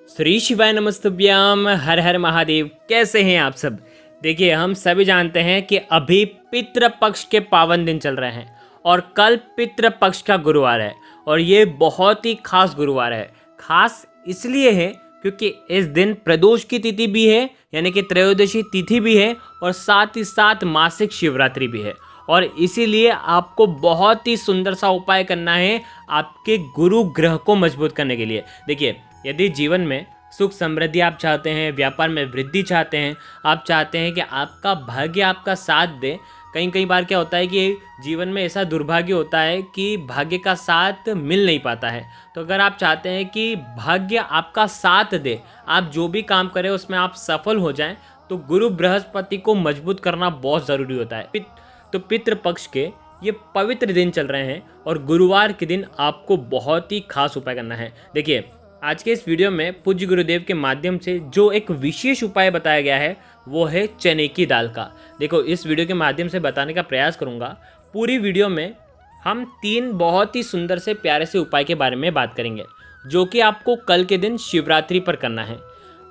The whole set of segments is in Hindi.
श्री शिवाय नमस्तुभ्याम। हर हर महादेव। कैसे हैं आप सब। देखिए, हम सभी जानते हैं कि अभी पितृपक्ष के पावन दिन चल रहे हैं और कल पितृपक्ष का गुरुवार है और ये बहुत ही खास गुरुवार है। खास इसलिए है क्योंकि इस दिन प्रदोष की तिथि भी है, यानी कि त्रयोदशी तिथि भी है और साथ ही साथ मासिक शिवरात्रि भी है। और इसीलिए आपको बहुत ही सुंदर सा उपाय करना है आपके गुरु ग्रह को मजबूत करने के लिए। देखिए, यदि जीवन में सुख समृद्धि आप चाहते हैं, व्यापार में वृद्धि चाहते हैं, आप चाहते हैं कि आपका भाग्य आपका साथ दे। कई बार क्या होता है कि जीवन में ऐसा दुर्भाग्य होता है कि भाग्य का साथ मिल नहीं पाता है। तो अगर आप चाहते हैं कि भाग्य आपका साथ दे, आप जो भी काम करें उसमें आप सफल हो जाएं, तो गुरु बृहस्पति को मजबूत करना बहुत ज़रूरी होता है। तो पितृपक्ष के ये पवित्र दिन चल रहे हैं और गुरुवार के दिन आपको बहुत ही खास उपाय करना है। देखिए, आज के इस वीडियो में पूज्य गुरुदेव के माध्यम से जो एक विशेष उपाय बताया गया है वो है चने की दाल का। देखो, इस वीडियो के माध्यम से बताने का प्रयास करूंगा। पूरी वीडियो में हम 3 बहुत ही सुंदर से प्यारे से उपाय के बारे में बात करेंगे जो कि आपको कल के दिन शिवरात्रि पर करना है।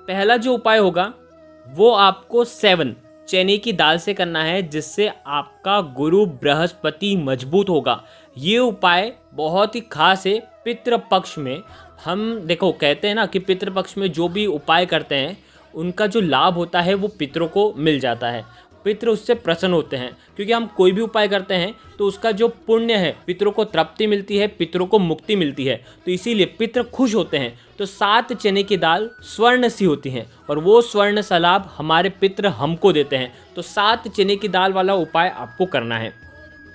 पहला जो उपाय होगा वो आपको 7 चने की दाल से करना है, जिससे आपका गुरु बृहस्पति मजबूत होगा। ये उपाय बहुत ही खास है। पितृपक्ष में हम देखो कहते हैं ना कि पितृपक्ष में जो भी उपाय करते हैं उनका जो लाभ होता है वो पितरों को मिल जाता है। पितृ उससे प्रसन्न होते हैं क्योंकि हम कोई भी उपाय करते हैं तो उसका जो पुण्य है पितरों को तृप्ति मिलती है, पितरों को मुक्ति मिलती है। तो इसीलिए पितृ खुश होते हैं। तो 7 चने की दाल स्वर्ण सी होती हैं और वो स्वर्ण सा लाभ हमारे पितृ हमको देते हैं। तो 7 चने की दाल वाला उपाय आपको करना है।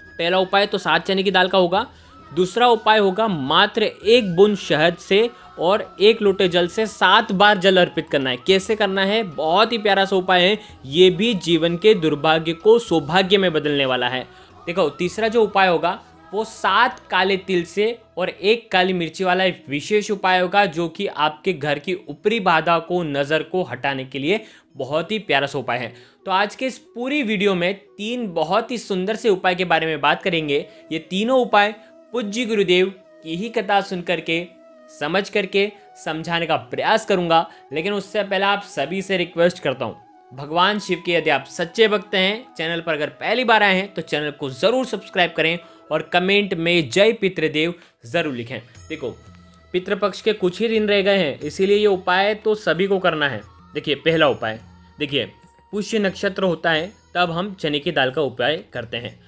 पहला उपाय तो 7 चने की दाल का होगा। दूसरा उपाय होगा मात्र 1 बूंद शहद से और 1 लोटे जल से 7 बार जल अर्पित करना है। कैसे करना है? बहुत ही प्यारा सा उपाय है। ये भी जीवन के दुर्भाग्य को सौभाग्य में बदलने वाला है। देखो, तीसरा जो उपाय होगा वो 7 काले तिल से और 1 काली मिर्ची वाला एक विशेष उपाय होगा जो कि आपके घर की ऊपरी बाधा को, नज़र को हटाने के लिए बहुत ही प्यारा सा उपाय है। तो आज के इस पूरी वीडियो में 3 बहुत ही सुंदर से उपाय के बारे में बात करेंगे। ये तीनों उपाय पूज्य गुरुदेव की ही कथा सुन करके, समझ करके समझाने का प्रयास करूंगा। लेकिन उससे पहले आप सभी से रिक्वेस्ट करता हूं, भगवान शिव के यदि आप सच्चे भक्त हैं, चैनल पर अगर पहली बार आए हैं तो चैनल को ज़रूर सब्सक्राइब करें और कमेंट में जय पितृदेव ज़रूर लिखें। देखो, पितृपक्ष के कुछ ही दिन रह गए हैं, इसीलिए ये उपाय तो सभी को करना है। देखिए, पहला उपाय, देखिए पुष्य नक्षत्र होता है तब हम चने की दाल का उपाय करते हैं।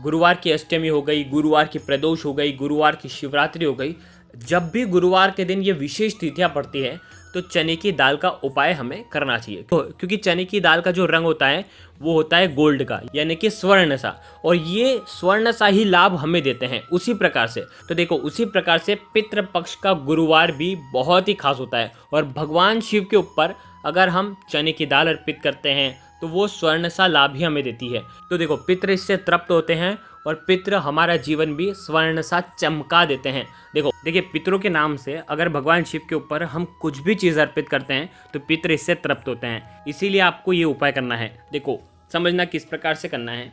गुरुवार की अष्टमी हो गई, गुरुवार की प्रदोष हो गई, गुरुवार की शिवरात्रि हो गई। जब भी गुरुवार के दिन ये विशेष तिथियां पड़ती है तो चने की दाल का उपाय हमें करना चाहिए, क्योंकि चने की दाल का जो रंग होता है वो होता है गोल्ड का, यानी कि स्वर्ण सा, और ये स्वर्ण सा ही लाभ हमें देते हैं। उसी प्रकार से तो देखो, उसी प्रकार से पितृपक्ष का गुरुवार भी बहुत ही खास होता है और भगवान शिव के ऊपर अगर हम चने की दाल अर्पित करते हैं तो वो स्वर्ण सा लाभ ही हमें देती है। तो देखो, पितृ इससे तृप्त होते हैं और पितृ हमारा जीवन भी स्वर्ण सा चमका देते हैं। देखिए, पितरों के नाम से अगर भगवान शिव के ऊपर हम कुछ भी चीज़ अर्पित करते हैं तो पितृ इससे तृप्त होते हैं। इसीलिए आपको ये उपाय करना है। देखो, समझना किस प्रकार से करना है।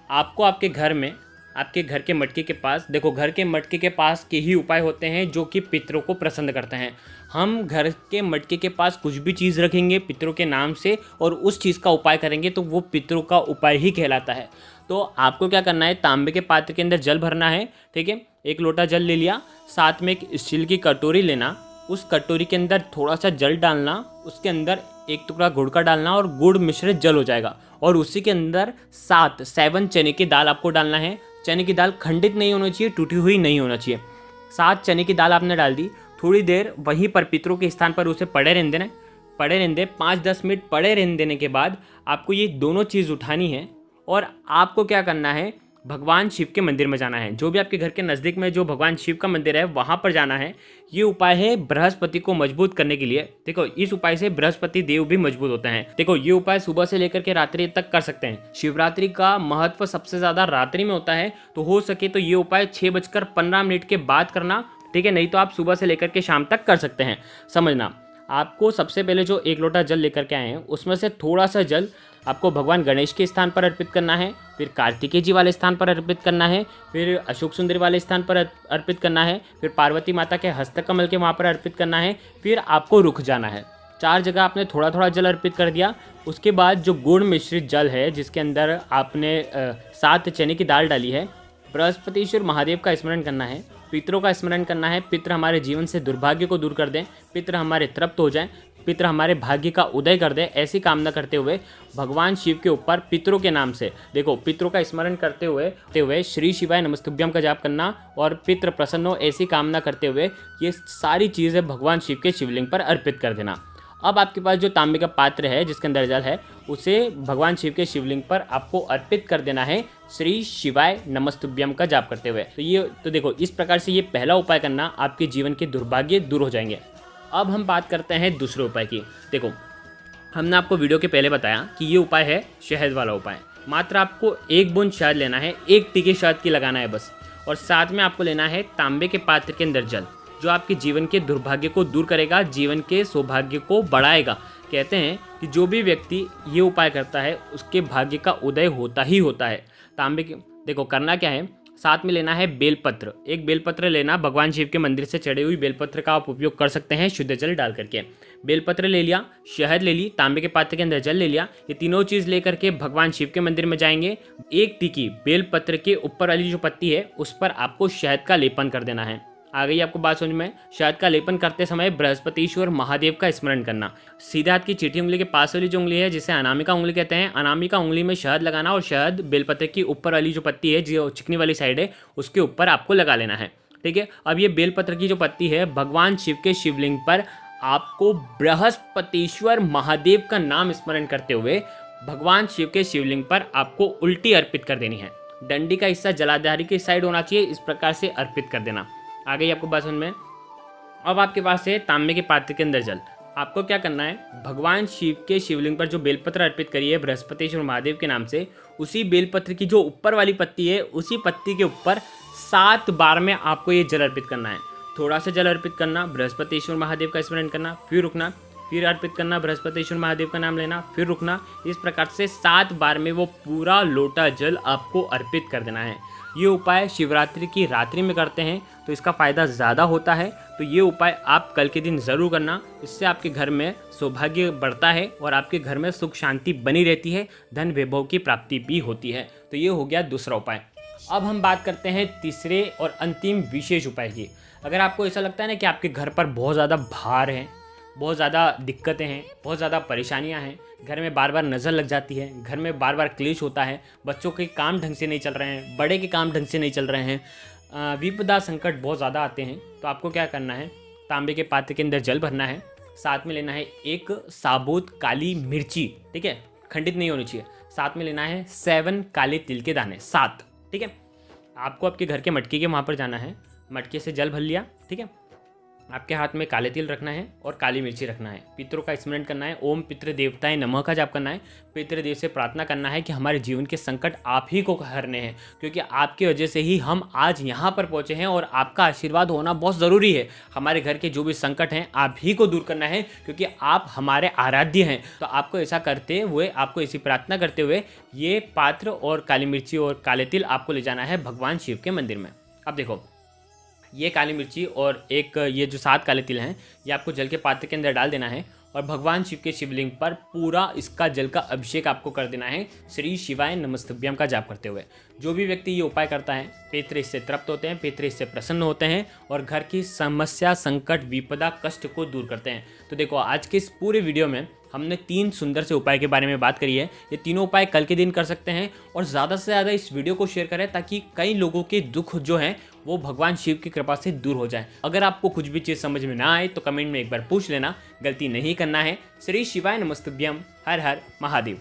आपको आपके घर में, आपके घर के मटके के पास, देखो घर के मटके के पास के ही उपाय होते हैं जो कि पितरों को प्रसन्न करते हैं। हम घर के मटके के पास कुछ भी चीज़ रखेंगे पितरों के नाम से और उस चीज़ का उपाय करेंगे तो वो पितरों का उपाय ही कहलाता है। तो आपको क्या करना है, तांबे के पात्र के अंदर जल भरना है, ठीक है। 1 लोटा जल ले लिया, साथ में एक स्टील की कटोरी लेना, उस कटोरी के अंदर थोड़ा सा जल डालना, उसके अंदर 1 टुकड़ा गुड़ का डालना और गुड़ मिश्रित जल हो जाएगा और उसी के अंदर 7 चने की दाल आपको डालना है। चने की दाल खंडित नहीं होनी चाहिए, टूटी हुई नहीं होना चाहिए। 7 चने की दाल आपने डाल दी, थोड़ी देर वहीं पर पितरों के स्थान पर उसे पड़े रहने देना, 5-10 मिनट पड़े रहने देने के बाद आपको ये दोनों चीज़ उठानी है और आपको क्या करना है, भगवान शिव के मंदिर में जाना है। जो भी आपके घर के नज़दीक में जो भगवान शिव का मंदिर है वहाँ पर जाना है। ये उपाय है बृहस्पति को मजबूत करने के लिए। देखो, इस उपाय से बृहस्पति देव भी मजबूत होते हैं। देखो, ये उपाय सुबह से लेकर के रात्रि तक कर सकते हैं। शिवरात्रि का महत्व सबसे ज़्यादा रात्रि में होता है, तो हो सके तो ये उपाय 6:15 के बाद करना, ठीक है। नहीं तो आप सुबह से लेकर के शाम तक कर सकते हैं। समझना, आपको सबसे पहले जो 1 लोटा जल लेकर के आए हैं उसमें से थोड़ा सा जल आपको भगवान गणेश के स्थान पर अर्पित करना है, फिर कार्तिकेय जी वाले स्थान पर अर्पित करना है, फिर अशोक सुंदरी वाले स्थान पर अर्पित करना है, फिर पार्वती माता के हस्तकमल के वहाँ पर अर्पित करना है, फिर आपको रुक जाना है। 4 जगह आपने थोड़ा थोड़ा जल अर्पित कर दिया। उसके बाद जो गुड़ मिश्रित जल है जिसके अंदर आपने 7 चने की दाल डाली है, बृहस्पतिश्वर महादेव का स्मरण करना है, पितरों का स्मरण करना है। पितर हमारे जीवन से दुर्भाग्य को दूर कर दें, पितर हमारे तृप्त हो जाएं, पितर हमारे भाग्य का उदय कर दें, ऐसी कामना करते हुए भगवान शिव के ऊपर पितरों के नाम से देखो पितरों का स्मरण करते हुए श्री शिवाय नमस्तुभ्यम का जाप करना और पितृ प्रसन्न हो ऐसी कामना करते हुए ये सारी चीज़ें भगवान शिव के शिवलिंग पर अर्पित कर देना। अब आपके पास जो तांबे का पात्र है जिसके अंदर जल है उसे भगवान शिव के शिवलिंग पर आपको अर्पित कर देना है श्री शिवाय नमस्तुभ्यम का जाप करते हुए। तो देखो इस प्रकार से ये पहला उपाय करना, आपके जीवन के दुर्भाग्य दूर हो जाएंगे। अब हम बात करते हैं दूसरे उपाय की। देखो हमने आपको वीडियो के पहले बताया कि ये उपाय है शहद वाला उपाय। मात्र आपको 1 बूंद शहद लेना है, 1 टीके शहद की लगाना है बस, और साथ में आपको लेना है तांबे के पात्र के अंदर जल, जो आपके जीवन के दुर्भाग्य को दूर करेगा, जीवन के सौभाग्य को बढ़ाएगा। कहते हैं कि जो भी व्यक्ति ये उपाय करता है उसके भाग्य का उदय होता ही होता है। तांबे के देखो करना क्या है, साथ में लेना है बेलपत्र, 1 बेलपत्र लेना, भगवान शिव के मंदिर से चढ़े हुई बेलपत्र का आप उपयोग कर सकते हैं शुद्ध जल डाल करके। बेलपत्र ले लिया, शहद ले ली, तांबे के पात्र के अंदर जल ले लिया, ये तीनों चीज़ लेकर के भगवान शिव के मंदिर में जाएंगे। 1 टिकी बेलपत्र के ऊपर वाली जो पत्ती है उस पर आपको शहद का लेपन कर देना है। आ गई आपको बात समझ में। शहद का लेपन करते समय बृहस्पतिश्वर महादेव का स्मरण करना। सीधे हाथ की चीटी उंगली के पास वाली जो उंगली है जिसे अनामिका उंगली कहते हैं, अनामिका उंगली में शहद लगाना और शहद बेलपत्र की ऊपर वाली जो पत्ती है जो चिकनी वाली साइड है उसके ऊपर आपको लगा लेना है। ठीक है, अब ये बेलपत्र की जो पत्ती है भगवान शिव के शिवलिंग पर आपको बृहस्पतिश्वर महादेव का नाम स्मरण करते हुए भगवान शिव के शिवलिंग पर आपको उल्टी अर्पित कर देनी है। डंडी का हिस्सा जलाधारी की साइड होना चाहिए, इस प्रकार से अर्पित कर देना। आ गई आपको बात समझ में। अब आपके पास है तांबे के पात्र के अंदर जल। आपको क्या करना है, भगवान शिव के शिवलिंग पर जो बेलपत्र अर्पित करी है बृहस्पतिश्वर महादेव के नाम से, उसी बेलपत्र की जो ऊपर वाली पत्ती है उसी पत्ती के ऊपर 7 बार में आपको ये जल अर्पित करना है। थोड़ा सा जल अर्पित करना, बृहस्पतिश्वर महादेव का स्मरण करना, फिर रुकना, फिर अर्पित करना, बृहस्पतिश्वर महादेव का नाम लेना, फिर रुकना। इस प्रकार से 7 बार में वो पूरा लोटा जल आपको अर्पित कर देना है। ये उपाय शिवरात्रि की रात्रि में करते हैं तो इसका फ़ायदा ज़्यादा होता है। तो ये उपाय आप कल के दिन ज़रूर करना, इससे आपके घर में सौभाग्य बढ़ता है और आपके घर में सुख शांति बनी रहती है, धन वैभव की प्राप्ति भी होती है। तो ये हो गया दूसरा उपाय। अब हम बात करते हैं तीसरे और अंतिम विशेष उपाय की। अगर आपको ऐसा लगता है ना कि आपके घर पर बहुत ज़्यादा भार है, बहुत ज़्यादा दिक्कतें हैं, बहुत ज़्यादा परेशानियां हैं, घर में बार बार नज़र लग जाती है, घर में बार बार क्लेश होता है, बच्चों के काम ढंग से नहीं चल रहे हैं, बड़े के काम ढंग से नहीं चल रहे हैं, विपदा संकट बहुत ज़्यादा आते हैं, तो आपको क्या करना है, तांबे के पात्र के अंदर जल भरना है, साथ में लेना है 1 साबुत काली मिर्ची, ठीक है, खंडित नहीं होनी चाहिए, साथ में लेना है 7 काले तिल के दाने, 7, ठीक है। आपको आपके घर के मटके के वहाँ पर जाना है, मटके से जल भर लिया, ठीक है, आपके हाथ में काले तिल रखना है और काली मिर्ची रखना है, पितरों का स्मरण करना है, ओम पितृ देवताएं नमः का जाप करना है, पितृदेव से प्रार्थना करना है कि हमारे जीवन के संकट आप ही को हरने हैं, क्योंकि आपकी वजह से ही हम आज यहाँ पर पहुँचे हैं और आपका आशीर्वाद होना बहुत ज़रूरी है। हमारे घर के जो भी संकट हैं आप ही को दूर करना है, क्योंकि आप हमारे आराध्य हैं। तो आपको ऐसा करते हुए, आपको ऐसी प्रार्थना करते हुए ये पात्र और काली मिर्ची और काले तिल आपको ले जाना है भगवान शिव के मंदिर में। अब देखो ये काली मिर्ची और ये जो 7 काले तिल हैं ये आपको जल के पात्र के अंदर डाल देना है और भगवान शिव के शिवलिंग पर पूरा इसका जल का अभिषेक आपको कर देना है श्री शिवाय नमस्तुभ्यम का जाप करते हुए। जो भी व्यक्ति ये उपाय करता है पितृ इससे तृप्त होते हैं, पितृ इससे प्रसन्न होते हैं और घर की समस्या, संकट, विपदा, कष्ट को दूर करते हैं। तो देखो आज के इस पूरे वीडियो में हमने 3 सुंदर से उपाय के बारे में बात करी है। ये तीनों उपाय कल के दिन कर सकते हैं और ज़्यादा से ज़्यादा इस वीडियो को शेयर करें ताकि कई लोगों के दुख जो हैं वो भगवान शिव की कृपा से दूर हो जाए। अगर आपको कुछ भी चीज़ समझ में ना आए तो कमेंट में एक बार पूछ लेना, गलती नहीं करना है। श्री शिवाय नमस्तुभ्यम, हर हर महादेव।